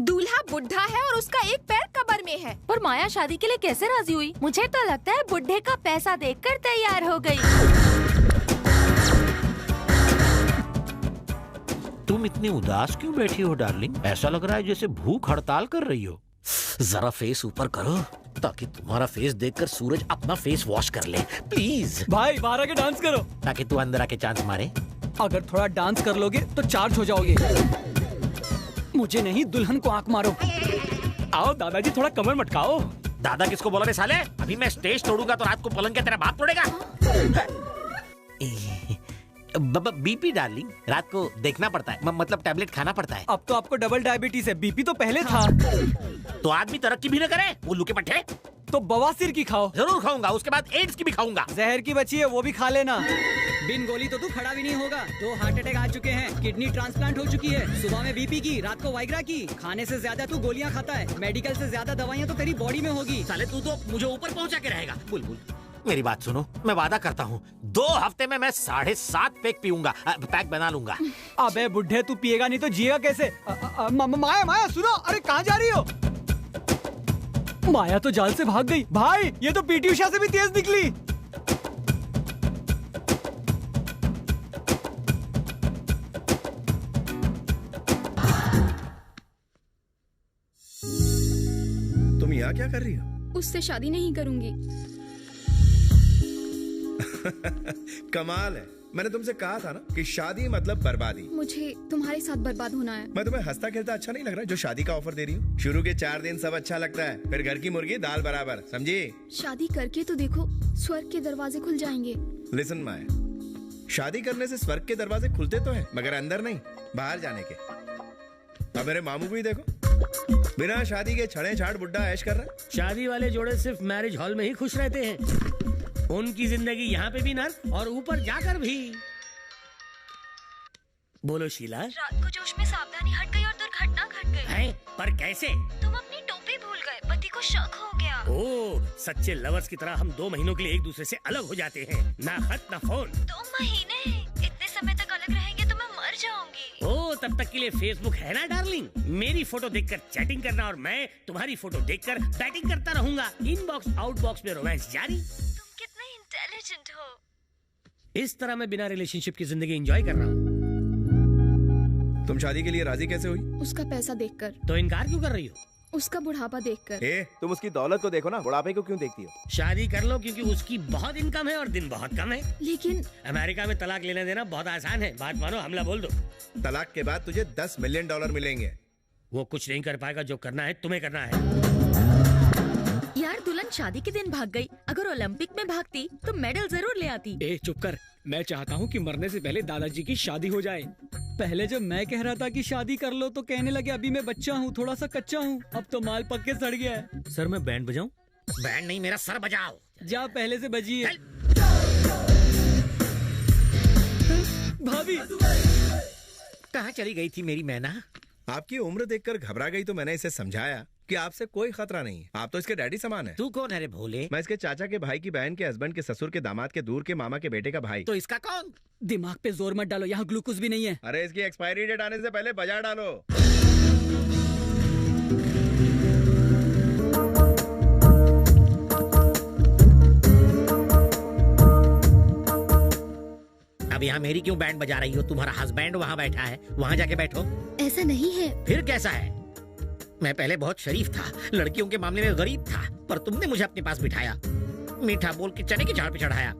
दूल्हा बुढ़ा है और उसका एक पैर कब्र में है। और माया शादी के लिए कैसे राजी हुई? मुझे तो लगता है बुढ़े का पैसा देखकर तैयार हो गई। तुम इतनी उदास क्यों बैठी हो डार्लिंग? ऐसा लग रहा है जैसे भूख हड़ताल कर रही हो। जरा फेस ऊपर करो ताकि तुम्हारा फेस देखकर सूरज अपना फेस वॉश कर ले, प्लीज। भाई बाहर आके डांस करो। ताकि तू अंदर आके चांस मारे। अगर थोड़ा डांस कर लोगे तो चार्ज हो जाओगे। मुझे नहीं, दुल्हन को आंख मारो। आओ दादाजी, थोड़ा कमर मटकाओ। दादा किसको बोला रे साले? अभी मैं स्टेज तोड़ूंगा तो रात को पलंग के तेरा बाप तोड़ेगा। बीपी डार्लिंग, रात को देखना पड़ता है, मतलब टैबलेट खाना पड़ता है। अब तो आपको डबल डायबिटीज है, बीपी तो पहले था। तो आदमी तरक्की भी न करे, उल्लू के पट्टे। तो बवासीर की खाओ। जरूर खाऊंगा, उसके बाद एड्स की भी खाऊंगा। जहर की बची है, वो भी खा लेना। बिन गोली तो तू खड़ा भी नहीं होगा। 2 हार्ट अटैक आ चुके हैं, किडनी ट्रांसप्लांट हो चुकी है, सुबह में बीपी की, रात को वाइग्रा की। खाने से ज्यादा तू गोलियां खाता है, मेडिकल से ज्यादा दवाइयां तो तेरी बॉडी में होगी। साले तू तो मुझे ऊपर पहुंचा के रहेगा। बुलबुल मेरी बात सुनो, मैं वादा करता हूँ 2 हफ्ते में मैं 7.5 पैक पीऊंगा, पैक बना लूंगा। अबे बुढ़े, तू पिएगा नहीं तो जिएगा कैसे? माया माया सुनो, अरे कहाँ जा रही हो? माया तो जाल से भाग गई। भाई ये तो पीटी उषा से भी तेज निकली। तुम यहाँ क्या कर रही हो? उससे शादी नहीं करूंगी। कमाल है, मैंने तुमसे कहा था ना कि शादी मतलब बर्बादी। मुझे तुम्हारे साथ बर्बाद होना है। मैं तुम्हें हंसता खेलता अच्छा नहीं लग रहा जो शादी का ऑफर दे रही हूँ? शुरू के 4 दिन सब अच्छा लगता है, फिर घर की मुर्गी दाल बराबर, समझी? शादी करके तो देखो, स्वर्ग के दरवाजे खुल जाएंगे। लिसन माया, शादी करने से स्वर्ग के दरवाजे खुलते तो हैं, मगर अंदर नहीं, बाहर जाने के। अब मेरे मामू को ही देखो, बिना शादी के छड़े छाड़ बुड्ढा ऐश कर रहा है। शादी वाले जोड़े सिर्फ मैरिज हॉल में ही खुश रहते हैं, उनकी जिंदगी यहाँ पे भी नर्क और ऊपर जाकर भी। बोलो शीला। रात को जोश में सावधानी हट गई और दुर्घटना घट गई। है? पर कैसे? तुम अपनी टोपी भूल गए, पति को शक हो गया। ओह, सच्चे लवर्स की तरह हम 2 महीनों के लिए एक दूसरे से अलग हो जाते हैं, ना खत ना फोन। 2 महीने? इतने समय तक अलग रहेंगे तो मैं मर जाऊंगी। ओह, तब तक के लिए फेसबुक है ना डार्लिंग। मेरी फोटो देखकर चैटिंग करना और मैं तुम्हारी फोटो देखकर बैटिंग करता रहूंगा। इनबॉक्स आउटबॉक्स में रोमांस जारी। इंटेलिजेंट हो। इस तरह मैं बिना रिलेशनशिप की जिंदगी एंजॉय कर रहा हूँ। तुम शादी के लिए राजी कैसे हुई? उसका पैसा देखकर। तो इनकार क्यों कर रही हो? उसका बुढ़ापा देखकर। तुम उसकी दौलत को देखो ना, बुढ़ापे को क्यों देखती हो? शादी कर लो क्योंकि उसकी बहुत इनकम है और दिन बहुत कम है। लेकिन अमेरिका में तलाक लेना देना बहुत आसान है, बात मानो, हमला बोल दो। तलाक के बाद तुझे $10 मिलियन मिलेंगे। वो कुछ नहीं कर पाएगा, जो करना है तुम्हें करना है। यार, दुल्हन शादी के दिन भाग गई, अगर ओलंपिक में भागती तो मेडल जरूर ले आती। चुप कर, मैं चाहता हूँ कि मरने से पहले दादाजी की शादी हो जाए। पहले जब मैं कह रहा था कि शादी कर लो तो कहने लगे अभी मैं बच्चा हूँ, थोड़ा सा कच्चा हूँ, अब तो माल पक के सड़ गया है। सर मैं बैंड बजाऊं? बैंड नहीं, मेरा सर बजाओ। जा पहले से बजिए। भाभी कहाँ चली गई थी मेरी मैना? आपकी उम्र देखकर घबरा गई तो मैंने इसे समझाया कि आपसे कोई खतरा नहीं है, आप तो इसके डैडी समान है। तू कौन है रे भोले? मैं इसके चाचा के भाई की बहन के हस्बैंड के ससुर के दामाद के दूर के मामा के बेटे का भाई। तो इसका कौन? दिमाग पे जोर मत डालो, यहाँ ग्लूकोज भी नहीं है। अरे इसकी एक्सपायरी डेट आने से पहले बजा डालो। अब यहाँ मेरी क्यों बैंड बजा रही हो? तुम्हारा हस्बैंड वहाँ बैठा है, वहाँ जाके बैठो। ऐसा नहीं है। फिर कैसा है? मैं पहले बहुत शरीफ था, लड़कियों के मामले में गरीब था, पर तुमने मुझे अपने पास बिठाया, मीठा बोल के चने के झाड़ पे चढ़ाया,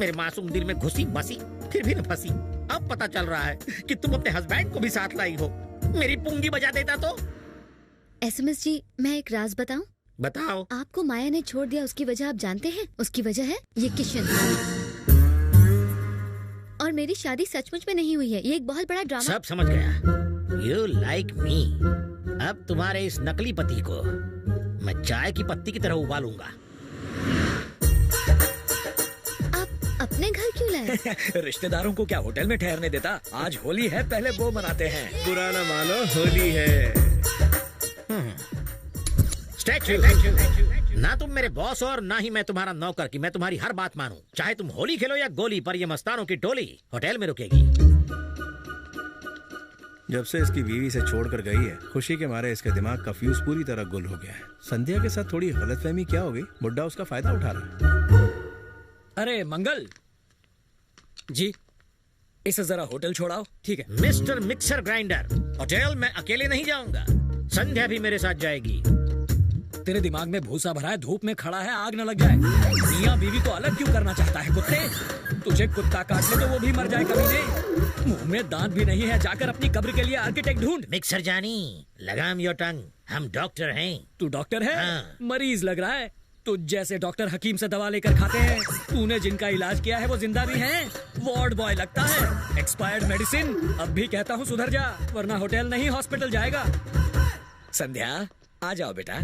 मेरे मासूम दिल में घुसी बसी, फिर भी न फंसी। अब पता चल रहा है कि तुम अपने हस्बैंड को भी साथ लाई हो। मेरी पूंगी बजा देता तो। एसएमएस जी, मैं एक राज बताऊं? बताओ। आपको माया ने छोड़ दिया, उसकी वजह आप जानते हैं? उसकी वजह है ये किशन। और मेरी शादी सचमुच में नहीं हुई है, ये एक बहुत बड़ा ड्रामा। सब समझ गया। You like me। अब तुम्हारे इस नकली पति को मैं चाय की पत्ती की तरह उबालूंगा। आप अपने घर क्यों लाए? रिश्तेदारों को क्या होटल में ठहरने देता? आज होली है, पहले वो मनाते हैं। पुराना मानो होली है। स्टैच्यू। ना तुम मेरे बॉस और ना ही मैं तुम्हारा नौकर कि मैं तुम्हारी हर बात मानूं। चाहे तुम होली खेलो या गोली, पर ये मस्तानों की टोली होटल में रुकेगी। जब से इसकी बीवी से छोड़कर गई है, खुशी के मारे इसके दिमाग का फ्यूज पूरी तरह गुल हो गया है। संध्या के साथ थोड़ी गलतफहमी क्या हो गई, बुड्ढा उसका फायदा उठा रहा है। अरे मंगल जी, इसे जरा होटल छोड़ाओ। ठीक है मिस्टर मिक्सर ग्राइंडर, होटल मैं अकेले नहीं जाऊंगा, संध्या भी मेरे साथ जाएगी। तेरे दिमाग में भूसा भरा है, धूप में खड़ा है, आग न लग जाए। मियां बीवी को अलग क्यों करना चाहता है? कुत्ते, तुझे कुत्ता काट ले तो वो भी मर जाए कमीने। मुंह में दांत भी नहीं है, जाकर अपनी कब्र के लिए आर्किटेक्ट ढूंढ। मिक्सर जानी, लगाम योर टंग, हम डॉक्टर हैं। तू डॉक्टर है? हाँ। मरीज लग रहा है। तुझ जैसे डॉक्टर हकीम से दवा लेकर खाते हैं। तूने जिनका इलाज किया है वो जिंदा भी हैं। वार्ड बॉय लगता है। Expired medicine. अब भी कहता हूँ सुधर जा, वरना होटल नहीं हॉस्पिटल जाएगा। संध्या आ जाओ बेटा।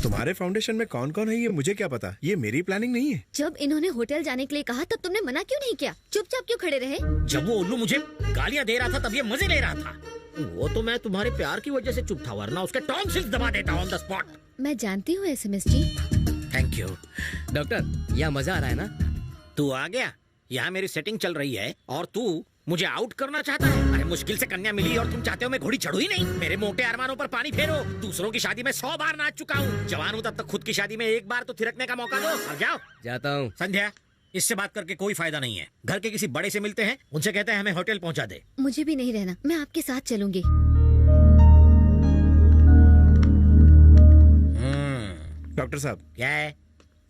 तुम्हारे फाउंडेशन में कौन कौन है ये मुझे क्या पता, ये मेरी प्लानिंग नहीं है। जब इन्होंने होटल जाने के लिए कहा तब तुमने मना क्यों नहीं किया? चुपचाप क्यों खड़े रहे? जब वो उल्लू मुझे गालियां दे रहा था तब ये मजे ले रहा था। वो तो मैं तुम्हारे प्यार की वजह से चुप था, वरना उसके टॉन्सिल्स दबा देता ऑन द स्पॉट। मैं जानती हूँ SMS ji. Thank you. Doctor यहाँ मजा आ रहा है ना? तू आ गया, यहाँ मेरी सेटिंग चल रही है और तू मुझे आउट करना चाहता है। अरे मुश्किल से कन्या मिली और तुम चाहते हो मैं घोड़ी चढ़ू ही नहीं। मेरे मोटे अरमानों पर पानी फेरो। दूसरों की शादी में 100 बार नाच चुका हूँ। जवान हूँ तब तक खुद की शादी में एक बार तो थिरकने का मौका दो। अब जाओ। जाता हूँ। संध्या, इससे बात करके कोई फायदा नहीं है। घर के किसी बड़े से मिलते हैं, उनसे कहते हैं हमें होटल पहुँचा दे। मुझे भी नहीं रहना, मैं आपके साथ चलूंगी। डॉक्टर साहब, क्या है?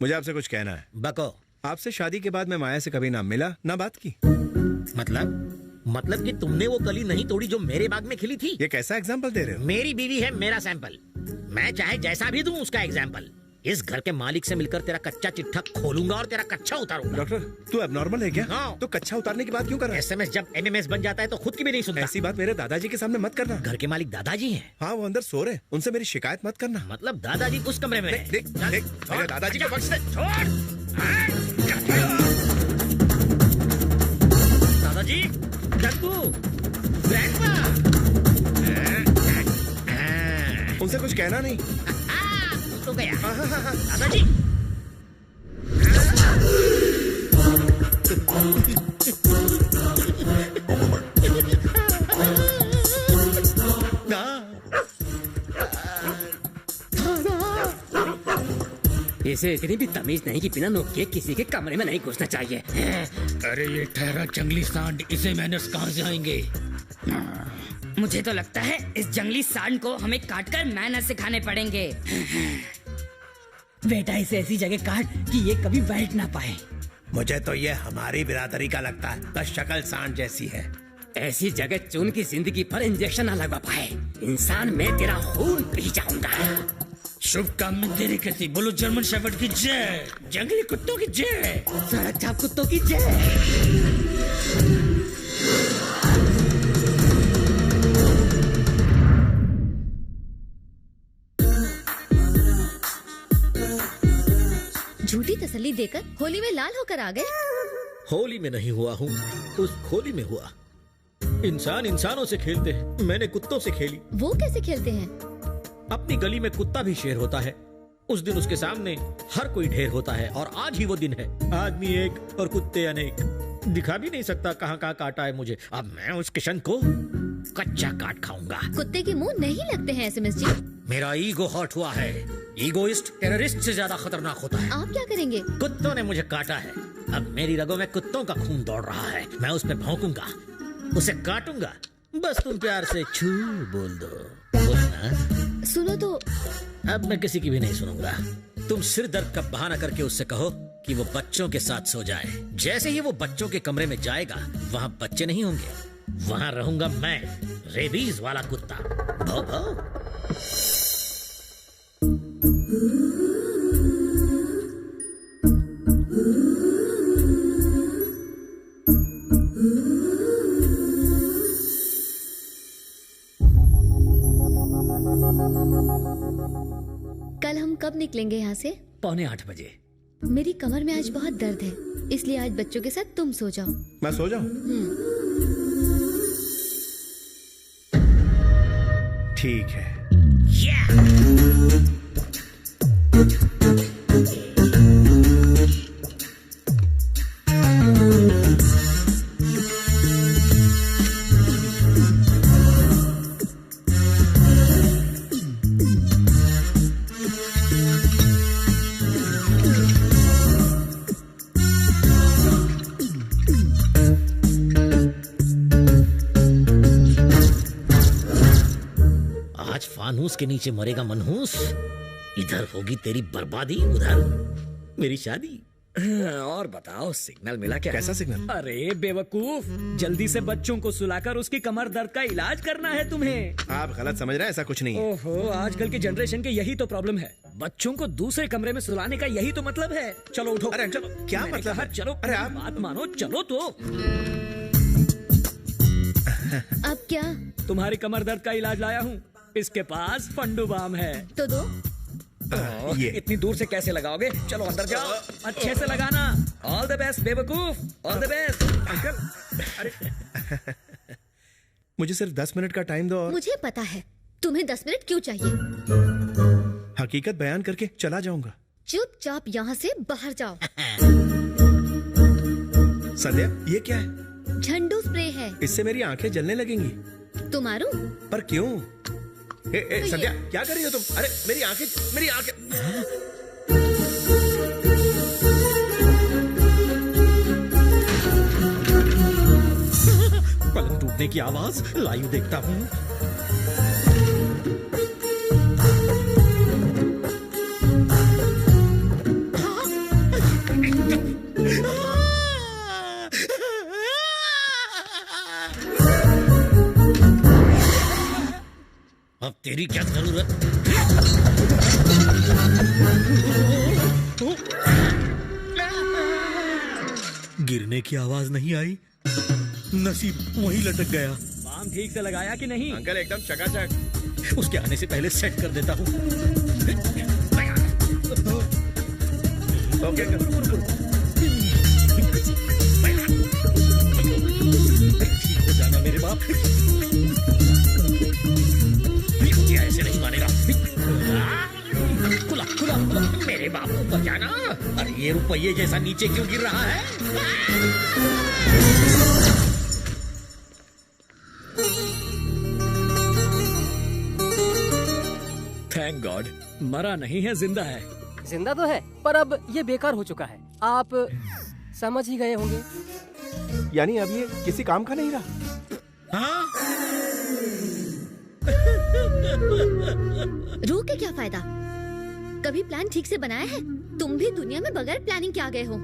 मुझे आपसे कुछ कहना है। बको। आपसे शादी के बाद मैं माया से कभी ना मिला ना बात की। मतलब कि तुमने वो कली नहीं तोड़ी जो मेरे बाग में खिली थी। ये कैसा एग्जाम्पल दे रहे हो? मेरी बीवी है मेरा सैंपल, मैं चाहे जैसा भी दूं उसका एग्जाम्पल। इस घर के मालिक से मिलकर तेरा कच्चा चिट्ठा खोलूंगा और तेरा कच्चा उतारूंगा। डॉक्टर, तू एबनॉर्मल है क्या? हाँ। तो कच्चा उतारने की बात क्यों कर रहा है? एसएमएस जब एमएमएस बन जाता है तो खुद की भी नहीं सुनता। ऐसी बात मेरे दादाजी के सामने मत करना। घर के मालिक दादाजी हैं। हाँ, वो अंदर सो रहे, उनसे मेरी शिकायत मत करना। मतलब दादाजी उस कमरे में हैं। देख, चल, देख, छोड़, मेरे दादाजी को बख्श दे। छोड़। दादाजी, डब्बू, ग्रैंडपा। उनसे कुछ कहना नहीं। तो गया दादाजी। इसे इतनी भी तमीज नहीं कि बिना नोक के किसी के कमरे में नहीं घुसना चाहिए। अरे ये ठहरा जंगली सांड, इसे मैनर्स कहाँ से आएंगे? मुझे तो लगता है इस जंगली सांड को हमें काटकर मैनर सिखाने पड़ेंगे। बेटा इसे ऐसी जगह काट कि ये कभी बैठ ना पाए। मुझे तो ये हमारी बिरादरी का लगता है, बस शक्ल सांड जैसी है। ऐसी जगह चुन की जिंदगी पर इंजेक्शन न लगा पाए। इंसान मैं तेरा खून पी जाऊंगा। शुभकामनाएं तेरी कहती, बोलो जर्मन शेफर्ड की जय, जंगली कुत्तों की जय, सड़क चाप कुत्तों की जय। झूठी तसल्ली देकर होली में लाल होकर आ गए। होली में नहीं हुआ हूँ, उस खोली में हुआ। इंसान इंसानों से खेलते हैं, मैंने कुत्तों से खेली। वो कैसे खेलते हैं? अपनी गली में कुत्ता भी शेर होता है। उस दिन उसके सामने हर कोई ढेर होता है और आज ही वो दिन है। आदमी एक और कुत्ते अनेक। दिखा भी नहीं सकता कहाँ कहाँ काटा है मुझे। अब मैं उस किशन को कच्चा काट खाऊंगा। कुत्ते के मुंह नहीं लगते हैं एसएमएस जी। मेरा ईगो हर्ट हुआ है। ईगोइस्ट टेररिस्ट से ज्यादा खतरनाक होता है। आप क्या करेंगे? कुत्तों ने मुझे काटा है, अब मेरी रगों में कुत्तों का खून दौड़ रहा है। मैं उस पे भौंकूंगा, उसे काटूंगा। बस तुम प्यार से छू बोल दो। बोलना। सुनो तो। अब मैं किसी की भी नहीं सुनूंगा। तुम सिर दर्द का बहाना करके उससे कहो कि वो बच्चों के साथ सो जाए। जैसे ही वो बच्चों के कमरे में जाएगा, वहाँ बच्चे नहीं होंगे, वहाँ रहूंगा मैं, रेबीज वाला कुत्ता। भौ भौ। कल हम कब निकलेंगे यहाँ से? 7:45 बजे। मेरी कमर में आज बहुत दर्द है, इसलिए आज बच्चों के साथ तुम सो जाओ। मैं सो जाऊं? ठीक है। आज फानूस के नीचे मरेगा मनहूस, इधर होगी तेरी बर्बादी, उधर मेरी शादी। और बताओ सिग्नल मिला क्या? कैसा सिग्नल? अरे बेवकूफ, जल्दी से बच्चों को सुलाकर उसकी कमर दर्द का इलाज करना है तुम्हें। आप गलत समझ रहे हैं, ऐसा कुछ नहीं है। ओहो, आजकल के जनरेशन के यही तो प्रॉब्लम है। बच्चों को दूसरे कमरे में सुलाने का यही तो मतलब है। चलो उठो। अरे चलो, क्या मैंने मतलब कहा, है? चलो, अरे आप बात मानो, चलो तो। अब क्या? तुम्हारी कमर दर्द का इलाज लाया हूँ। इसके पास फंडू बाम है। तो दो। ये इतनी दूर से कैसे लगाओगे? चलो अंदर जाओ, अच्छे से लगाना। ऑल द बेस्ट बेवकूफ, ऑल द बेस्ट। अंकल, अरे मुझे सिर्फ 10 मिनट का टाइम दो और मुझे पता है तुम्हें 10 मिनट क्यों चाहिए। हकीकत बयान करके चला जाऊंगा। चुपचाप यहाँ से बाहर जाओ। संध्या, ये क्या है? झंडू स्प्रे है। इससे मेरी आंखें जलने लगेंगी। तुम मारो। पर क्यों? संध्या, क्या कर रही हो तुम? अरे मेरी आंखें। पलंग टूटने की आवाज लाइव देखता हूँ। अब तेरी क्या जरूरत? गिरने की आवाज नहीं आई, नसीब वहीं लटक गया। बाम ठीक से लगाया कि नहीं? अंकल एकदम चकाचक। उसके आने से पहले सेट कर देता हूँ। Okay uncle. ठीक हो जाना मेरे बाप। मुझे ऐसे नहीं मानेगा। खुला खुला खुला, मेरे बाप को बचाना। अरे ये रुपये जैसा नीचे क्यों गिर रहा है? थैंक गॉड, मरा नहीं है, जिंदा है। जिंदा तो है, पर अब ये बेकार हो चुका है। आप समझ ही गए होंगे। यानी अब ये किसी काम का नहीं रहा। हाँ? रो के क्या फायदा? कभी प्लान ठीक से बनाया है? तुम भी दुनिया में बगैर प्लानिंग के आ गए हो।